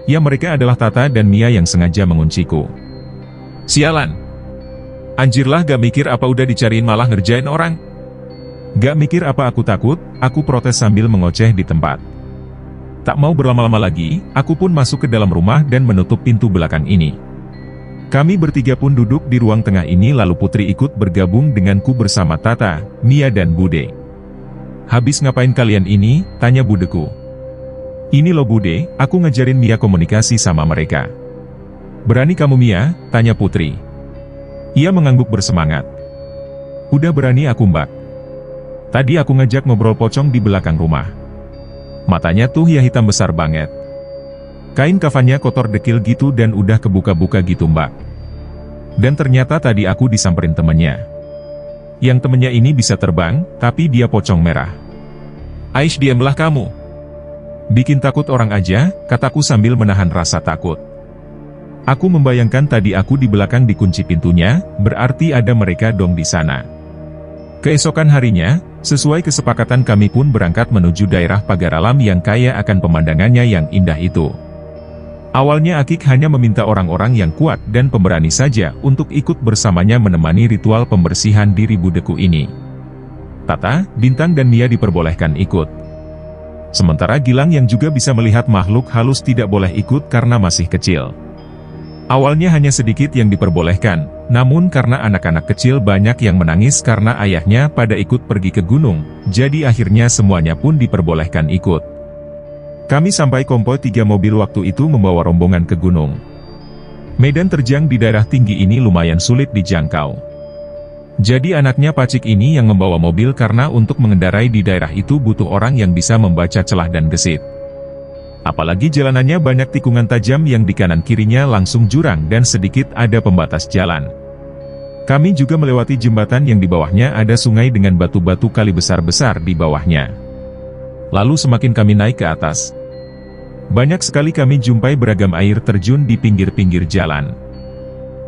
Ya mereka adalah Tata dan Mia yang sengaja mengunciku. Sialan! Anjirlah gak mikir apa udah dicariin malah ngerjain orang? Gak mikir apa aku takut, aku protes sambil mengoceh di tempat. Tak mau berlama-lama lagi, aku pun masuk ke dalam rumah dan menutup pintu belakang ini. Kami bertiga pun duduk di ruang tengah ini lalu Putri ikut bergabung denganku bersama Tata, Mia dan Bude. Habis ngapain kalian ini? Tanya budeku. Ini loh Bude, aku ngajarin Mia komunikasi sama mereka. Berani kamu Mia? Tanya Putri. Ia mengangguk bersemangat. Udah berani aku mbak. Tadi aku ngajak ngobrol pocong di belakang rumah. Matanya tuh ya hitam besar banget. Kain kafannya kotor dekil gitu dan udah kebuka-buka gitu mbak. Dan ternyata tadi aku disamperin temennya. Yang temennya ini bisa terbang, tapi dia pocong merah. Aish diamlah kamu. Bikin takut orang aja, kataku sambil menahan rasa takut. Aku membayangkan tadi aku di belakang dikunci pintunya, berarti ada mereka dong di sana. Keesokan harinya, sesuai kesepakatan kami pun berangkat menuju daerah pagar alam yang kaya akan pemandangannya yang indah itu. Awalnya Akik hanya meminta orang-orang yang kuat dan pemberani saja untuk ikut bersamanya menemani ritual pembersihan diri budeku ini. Tata, Bintang dan Mia diperbolehkan ikut. Sementara Gilang yang juga bisa melihat makhluk halus tidak boleh ikut karena masih kecil. Awalnya hanya sedikit yang diperbolehkan, namun karena anak-anak kecil banyak yang menangis karena ayahnya pada ikut pergi ke gunung, jadi akhirnya semuanya pun diperbolehkan ikut. Kami sampai konvoi 3 mobil waktu itu membawa rombongan ke gunung. Medan terjang di daerah tinggi ini lumayan sulit dijangkau. Jadi anaknya Pacik ini yang membawa mobil karena untuk mengendarai di daerah itu butuh orang yang bisa membaca celah dan gesit. Apalagi jalanannya banyak tikungan tajam yang di kanan kirinya langsung jurang dan sedikit ada pembatas jalan. Kami juga melewati jembatan yang di bawahnya ada sungai dengan batu-batu kali besar-besar di bawahnya. Lalu semakin kami naik ke atas, banyak sekali kami jumpai beragam air terjun di pinggir-pinggir jalan.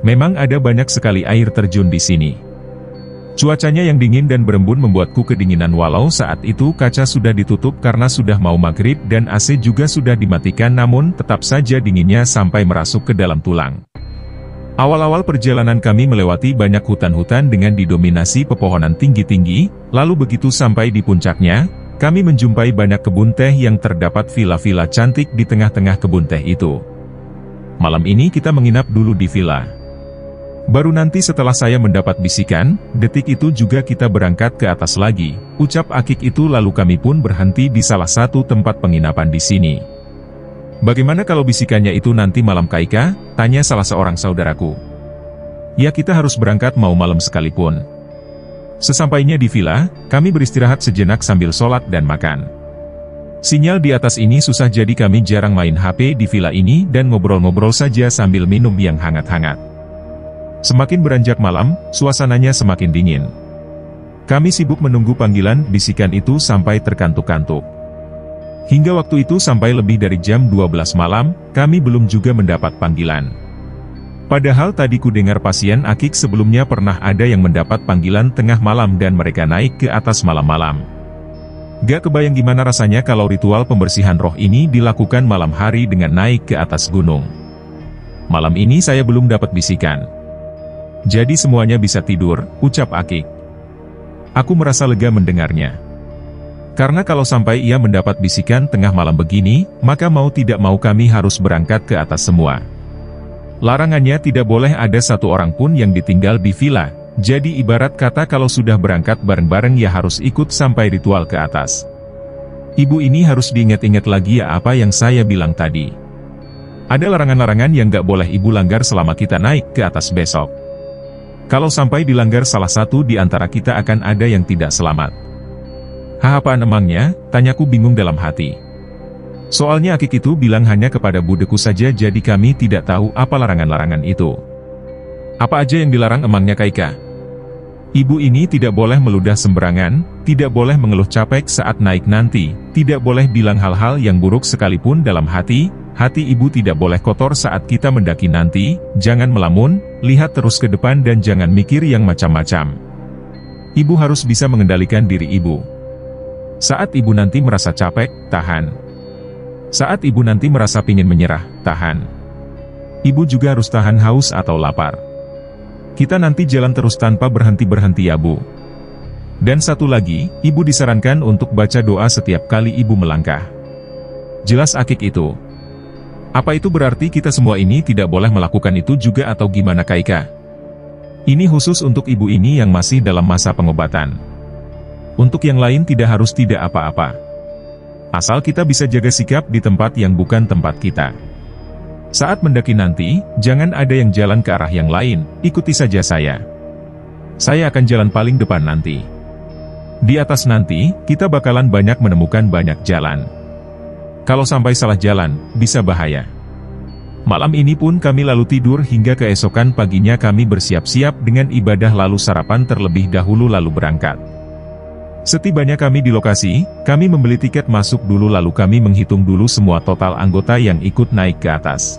Memang ada banyak sekali air terjun di sini. Cuacanya yang dingin dan berembun membuatku kedinginan walau saat itu kaca sudah ditutup karena sudah mau maghrib dan AC juga sudah dimatikan, namun tetap saja dinginnya sampai merasuk ke dalam tulang. Awal-awal perjalanan kami melewati banyak hutan-hutan dengan didominasi pepohonan tinggi-tinggi, lalu begitu sampai di puncaknya, kami menjumpai banyak kebun teh yang terdapat villa-villa cantik di tengah-tengah kebun teh itu. Malam ini kita menginap dulu di villa. Baru nanti setelah saya mendapat bisikan, detik itu juga kita berangkat ke atas lagi, ucap Akik itu, lalu kami pun berhenti di salah satu tempat penginapan di sini. Bagaimana kalau bisikannya itu nanti malam Kaika? Tanya salah seorang saudaraku. Ya, kita harus berangkat mau malam sekalipun. Sesampainya di villa, kami beristirahat sejenak sambil sholat dan makan. Sinyal di atas ini susah jadi kami jarang main HP di villa ini dan ngobrol-ngobrol saja sambil minum yang hangat-hangat. Semakin beranjak malam, suasananya semakin dingin. Kami sibuk menunggu panggilan bisikan itu sampai terkantuk-kantuk. Hingga waktu itu sampai lebih dari jam 12 malam, kami belum juga mendapat panggilan. Padahal tadi ku dengar pasien Akik sebelumnya pernah ada yang mendapat panggilan tengah malam dan mereka naik ke atas malam-malam. Gak kebayang gimana rasanya kalau ritual pembersihan roh ini dilakukan malam hari dengan naik ke atas gunung. Malam ini saya belum dapat bisikan. Jadi semuanya bisa tidur, ucap Akik. Aku merasa lega mendengarnya. Karena kalau sampai ia mendapat bisikan tengah malam begini, maka mau tidak mau kami harus berangkat ke atas semua. Larangannya tidak boleh ada satu orang pun yang ditinggal di villa, jadi ibarat kata kalau sudah berangkat bareng-bareng ya harus ikut sampai ritual ke atas. Ibu ini harus diingat-ingat lagi ya apa yang saya bilang tadi. Ada larangan-larangan yang gak boleh ibu langgar selama kita naik ke atas besok. Kalau sampai dilanggar salah satu di antara kita akan ada yang tidak selamat. Hah, apaan emangnya? Tanyaku bingung dalam hati. Soalnya Akik itu bilang hanya kepada budeku saja, jadi kami tidak tahu apa larangan-larangan itu. Apa aja yang dilarang emangnya Kaika? Ibu ini tidak boleh meludah sembarangan, tidak boleh mengeluh capek saat naik nanti, tidak boleh bilang hal-hal yang buruk sekalipun dalam hati ibu tidak boleh kotor saat kita mendaki nanti, jangan melamun, lihat terus ke depan dan jangan mikir yang macam-macam. Ibu harus bisa mengendalikan diri ibu. Saat ibu nanti merasa capek, tahan. Saat ibu nanti merasa pingin menyerah, tahan. Ibu juga harus tahan haus atau lapar. Kita nanti jalan terus tanpa berhenti-berhenti ya Bu. Dan satu lagi, ibu disarankan untuk baca doa setiap kali ibu melangkah. Jelas Akik itu. Apa itu berarti kita semua ini tidak boleh melakukan itu juga atau gimana Kaika? Ini khusus untuk ibu ini yang masih dalam masa pengobatan. Untuk yang lain tidak harus tidak apa-apa. Asal kita bisa jaga sikap di tempat yang bukan tempat kita. Saat mendaki nanti, jangan ada yang jalan ke arah yang lain, ikuti saja saya. Saya akan jalan paling depan nanti. Di atas nanti, kita bakalan banyak menemukan banyak jalan. Kalau sampai salah jalan, bisa bahaya. Malam ini pun kami lalu tidur hingga keesokan paginya kami bersiap-siap dengan ibadah lalu sarapan terlebih dahulu lalu berangkat. Setibanya kami di lokasi, kami membeli tiket masuk dulu lalu kami menghitung dulu semua total anggota yang ikut naik ke atas.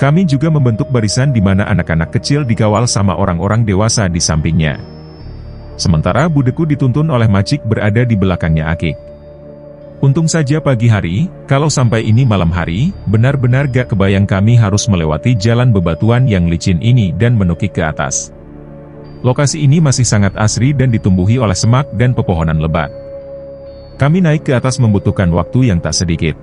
Kami juga membentuk barisan di mana anak-anak kecil dikawal sama orang-orang dewasa di sampingnya. Sementara budeku dituntun oleh Macik berada di belakangnya Akik. Untung saja pagi hari, kalau sampai ini malam hari, benar-benar gak kebayang kami harus melewati jalan bebatuan yang licin ini dan menukik ke atas. Lokasi ini masih sangat asri dan ditumbuhi oleh semak dan pepohonan lebat. Kami naik ke atas membutuhkan waktu yang tak sedikit.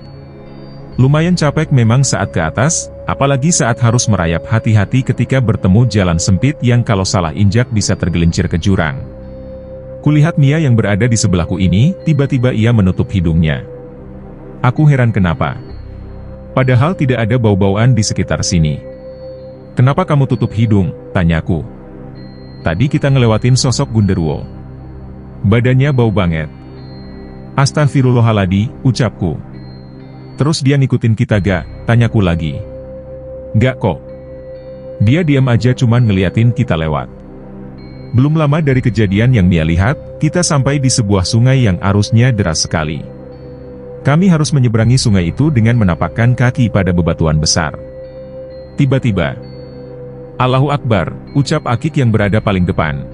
Lumayan capek memang saat ke atas, apalagi saat harus merayap hati-hati ketika bertemu jalan sempit yang kalau salah injak bisa tergelincir ke jurang. Kulihat Mia yang berada di sebelahku ini, tiba-tiba ia menutup hidungnya. Aku heran kenapa. Padahal tidak ada bau-bauan di sekitar sini. Kenapa kamu tutup hidung? Tanyaku. Tadi kita ngelewatin sosok Gunderuo. Badannya bau banget. Astagfirullahaladzim, ucapku. Terus dia ngikutin kita gak? Tanyaku lagi. Gak kok. Dia diam aja cuman ngeliatin kita lewat. Belum lama dari kejadian yang Mia lihat, kita sampai di sebuah sungai yang arusnya deras sekali. Kami harus menyeberangi sungai itu dengan menapakkan kaki pada bebatuan besar. Tiba-tiba, Allahu Akbar, ucap Akik yang berada paling depan.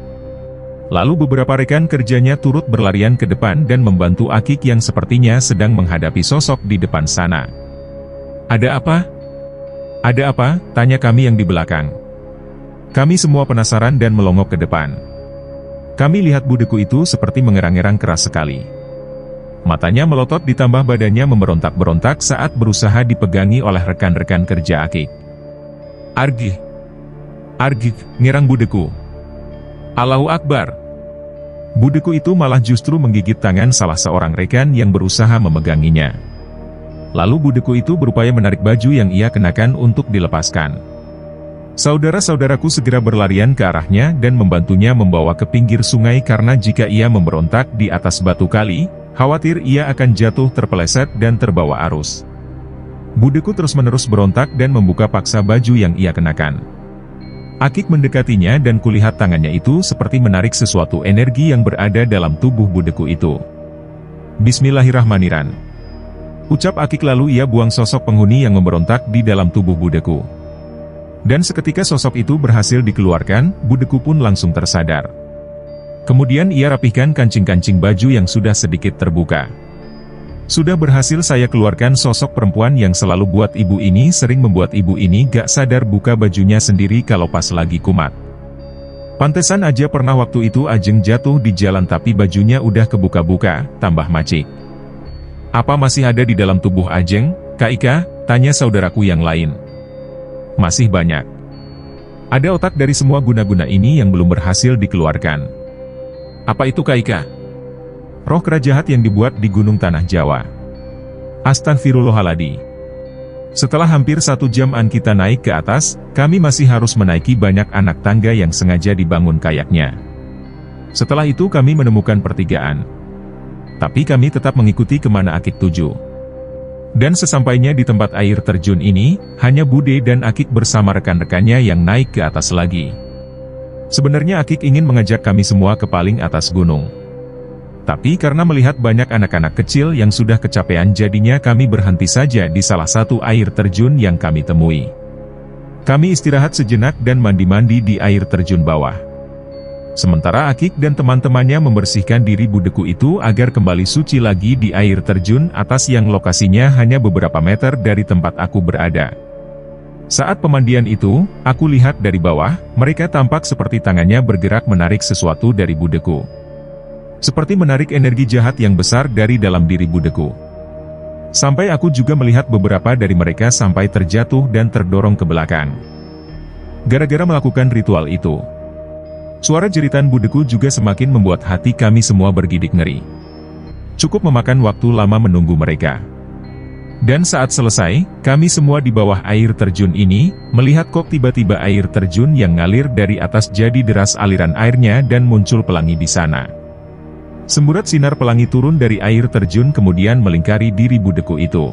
Lalu beberapa rekan kerjanya turut berlarian ke depan dan membantu Akik yang sepertinya sedang menghadapi sosok di depan sana. Ada apa? Ada apa? Tanya kami yang di belakang. Kami semua penasaran dan melongok ke depan. Kami lihat budeku itu seperti mengerang-erang keras sekali. Matanya melotot ditambah badannya memberontak-berontak saat berusaha dipegangi oleh rekan-rekan kerja Akik. Argih, ngerang budeku. Allahu Akbar. Budeku itu malah justru menggigit tangan salah seorang rekan yang berusaha memeganginya. Lalu budeku itu berupaya menarik baju yang ia kenakan untuk dilepaskan. Saudara-saudaraku segera berlarian ke arahnya dan membantunya membawa ke pinggir sungai karena jika ia memberontak di atas batu kali, khawatir ia akan jatuh terpeleset dan terbawa arus. Budeku terus-menerus berontak dan membuka paksa baju yang ia kenakan. Akik mendekatinya dan kulihat tangannya itu seperti menarik sesuatu energi yang berada dalam tubuh budeku itu. Bismillahirrahmanirrahim. Ucap Akik lalu ia buang sosok penghuni yang memberontak di dalam tubuh budeku. Dan seketika sosok itu berhasil dikeluarkan, budeku pun langsung tersadar. Kemudian ia rapihkan kancing-kancing baju yang sudah sedikit terbuka. Sudah berhasil saya keluarkan sosok perempuan yang selalu buat ibu ini sering membuat ibu ini gak sadar buka bajunya sendiri kalau pas lagi kumat. Pantesan aja pernah waktu itu Ajeng jatuh di jalan tapi bajunya udah kebuka-buka, tambah macik. Apa masih ada di dalam tubuh Ajeng, Kak Ika? Tanya saudaraku yang lain. Masih banyak. Ada otak dari semua guna-guna ini yang belum berhasil dikeluarkan. Apa itu Kak Ika? Roh kera jahat yang dibuat di Gunung Tanah Jawa. Astagfirullahaladzim. Setelah hampir 1 jam kita naik ke atas, kami masih harus menaiki banyak anak tangga yang sengaja dibangun kayaknya. Setelah itu kami menemukan pertigaan. Tapi kami tetap mengikuti kemana Akik tuju. Dan sesampainya di tempat air terjun ini, hanya Bude dan Akik bersama rekan-rekannya yang naik ke atas lagi. Sebenarnya Akik ingin mengajak kami semua ke paling atas gunung. Tapi karena melihat banyak anak-anak kecil yang sudah kecapean jadinya kami berhenti saja di salah satu air terjun yang kami temui. Kami istirahat sejenak dan mandi-mandi di air terjun bawah. Sementara Akik dan teman-temannya membersihkan diri budeku itu agar kembali suci lagi di air terjun atas yang lokasinya hanya beberapa meter dari tempat aku berada. Saat pemandian itu, aku lihat dari bawah, mereka tampak seperti tangannya bergerak menarik sesuatu dari budeku. Seperti menarik energi jahat yang besar dari dalam diri budeku. Sampai aku juga melihat beberapa dari mereka sampai terjatuh dan terdorong ke belakang. Gara-gara melakukan ritual itu. Suara jeritan budeku juga semakin membuat hati kami semua bergidik ngeri. Cukup memakan waktu lama menunggu mereka. Dan saat selesai, kami semua di bawah air terjun ini, melihat kok tiba-tiba air terjun yang ngalir dari atas jadi deras aliran airnya dan muncul pelangi di sana. Semburat sinar pelangi turun dari air terjun kemudian melingkari diri budeku itu.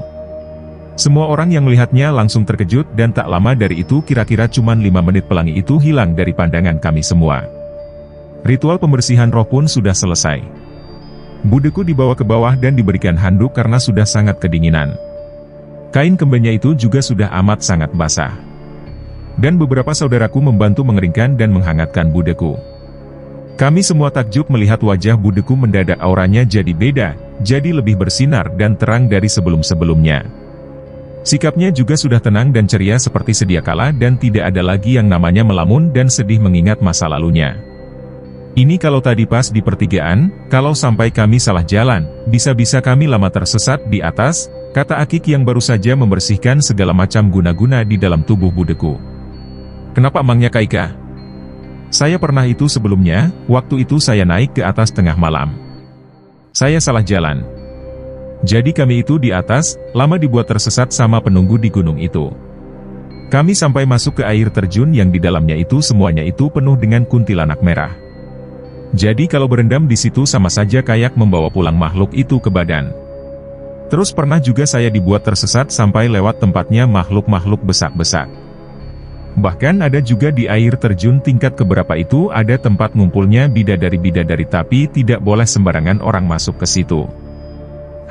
Semua orang yang melihatnya langsung terkejut dan tak lama dari itu kira-kira cuman 5 menit pelangi itu hilang dari pandangan kami semua. Ritual pembersihan roh pun sudah selesai. Budeku dibawa ke bawah dan diberikan handuk karena sudah sangat kedinginan. Kain kembennya itu juga sudah amat sangat basah. Dan beberapa saudaraku membantu mengeringkan dan menghangatkan budeku. Kami semua takjub melihat wajah budeku mendadak auranya jadi beda, jadi lebih bersinar dan terang dari sebelum-sebelumnya. Sikapnya juga sudah tenang dan ceria seperti sedia kala dan tidak ada lagi yang namanya melamun dan sedih mengingat masa lalunya. Ini kalau tadi pas di pertigaan, kalau sampai kami salah jalan, bisa-bisa kami lama tersesat di atas, kata Akik yang baru saja membersihkan segala macam guna-guna di dalam tubuh budeku. Kenapa emangnya Kak Ika? Saya pernah itu sebelumnya, waktu itu saya naik ke atas tengah malam. Saya salah jalan. Jadi kami itu di atas, lama dibuat tersesat sama penunggu di gunung itu. Kami sampai masuk ke air terjun yang di dalamnya itu semuanya itu penuh dengan kuntilanak merah. Jadi kalau berendam di situ sama saja kayak membawa pulang makhluk itu ke badan. Terus pernah juga saya dibuat tersesat sampai lewat tempatnya makhluk-makhluk besak-besak. Bahkan ada juga di air terjun tingkat keberapa itu ada tempat ngumpulnya bidadari-bidadari, tapi tidak boleh sembarangan orang masuk ke situ.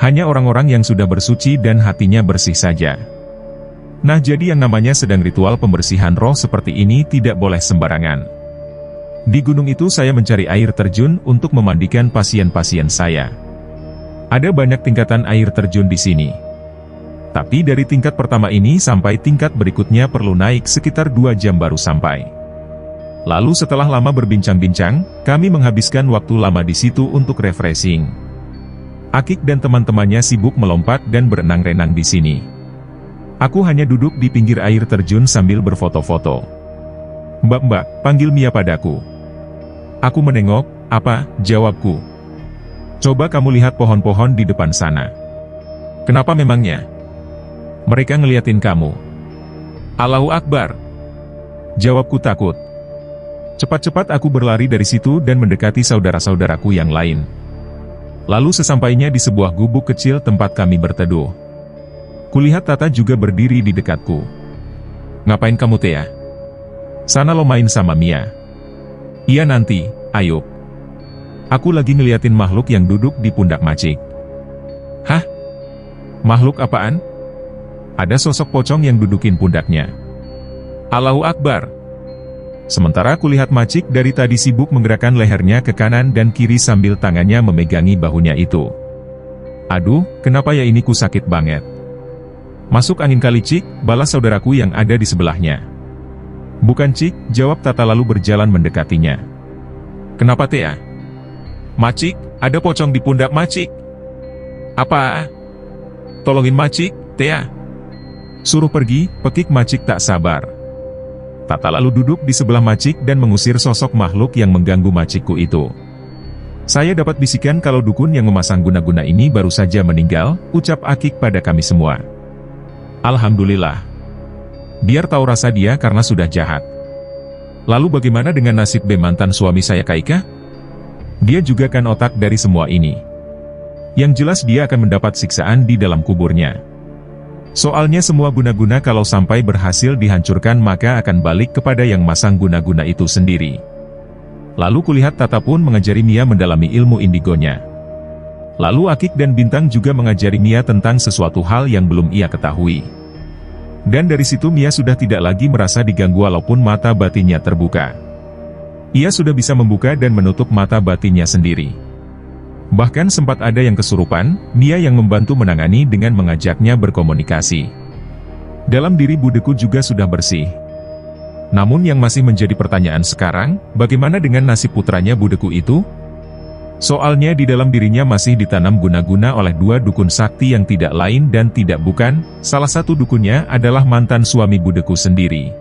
Hanya orang-orang yang sudah bersuci dan hatinya bersih saja. Nah, jadi yang namanya sedang ritual pembersihan roh seperti ini tidak boleh sembarangan. Di gunung itu saya mencari air terjun untuk memandikan pasien-pasien saya. Ada banyak tingkatan air terjun di sini. Tapi dari tingkat pertama ini sampai tingkat berikutnya perlu naik sekitar 2 jam baru sampai. Lalu setelah lama berbincang-bincang, kami menghabiskan waktu lama di situ untuk refreshing. Akik dan teman-temannya sibuk melompat dan berenang-renang di sini. Aku hanya duduk di pinggir air terjun sambil berfoto-foto. "Mbak, panggil Mia padaku." Aku menengok. "Apa?" jawabku. "Coba kamu lihat pohon-pohon di depan sana." "Kenapa memangnya?" "Mereka ngeliatin kamu." "Allahu Akbar," jawabku takut. Cepat-cepat aku berlari dari situ dan mendekati saudara-saudaraku yang lain. Lalu sesampainya di sebuah gubuk kecil tempat kami berteduh, kulihat Tata juga berdiri di dekatku. "Ngapain kamu, Tea?" "Sana lo main sama Mia." "Iya nanti, ayo." Aku lagi ngeliatin makhluk yang duduk di pundak Macik. "Hah? Makhluk apaan?" "Ada sosok pocong yang dudukin pundaknya." "Allahu Akbar." Sementara kulihat Macik dari tadi sibuk menggerakkan lehernya ke kanan dan kiri sambil tangannya memegangi bahunya itu. "Aduh, kenapa ya ini ku sakit banget." "Masuk angin kali, Cik," balas saudaraku yang ada di sebelahnya. "Bukan, Cik," jawab Tata lalu berjalan mendekatinya. "Kenapa, Tea?" "Macik, ada pocong di pundak Macik." "Apa? Tolongin Macik, Tea." "Suruh pergi," pekik Macik tak sabar. Tata lalu duduk di sebelah Macik dan mengusir sosok makhluk yang mengganggu Macikku itu. "Saya dapat bisikan kalau dukun yang memasang guna-guna ini baru saja meninggal," ucap Akik pada kami semua. "Alhamdulillah. Biar tahu rasa dia karena sudah jahat." "Lalu bagaimana dengan nasib mantan suami saya, Kaika? Dia juga kan otak dari semua ini. Yang jelas dia akan mendapat siksaan di dalam kuburnya. Soalnya semua guna-guna kalau sampai berhasil dihancurkan maka akan balik kepada yang masang guna-guna itu sendiri." Lalu kulihat Tata pun mengajari Mia mendalami ilmu indigonya. Lalu Akik dan Bintang juga mengajari Mia tentang sesuatu hal yang belum ia ketahui. Dan dari situ Mia sudah tidak lagi merasa diganggu walaupun mata batinnya terbuka. Ia sudah bisa membuka dan menutup mata batinnya sendiri. Bahkan sempat ada yang kesurupan, Mia yang membantu menangani dengan mengajaknya berkomunikasi. Dalam diri budeku juga sudah bersih. Namun yang masih menjadi pertanyaan sekarang, bagaimana dengan nasib putranya budeku itu? Soalnya di dalam dirinya masih ditanam guna-guna oleh 2 dukun sakti yang tidak lain dan tidak bukan, salah satu dukunnya adalah mantan suami budeku sendiri.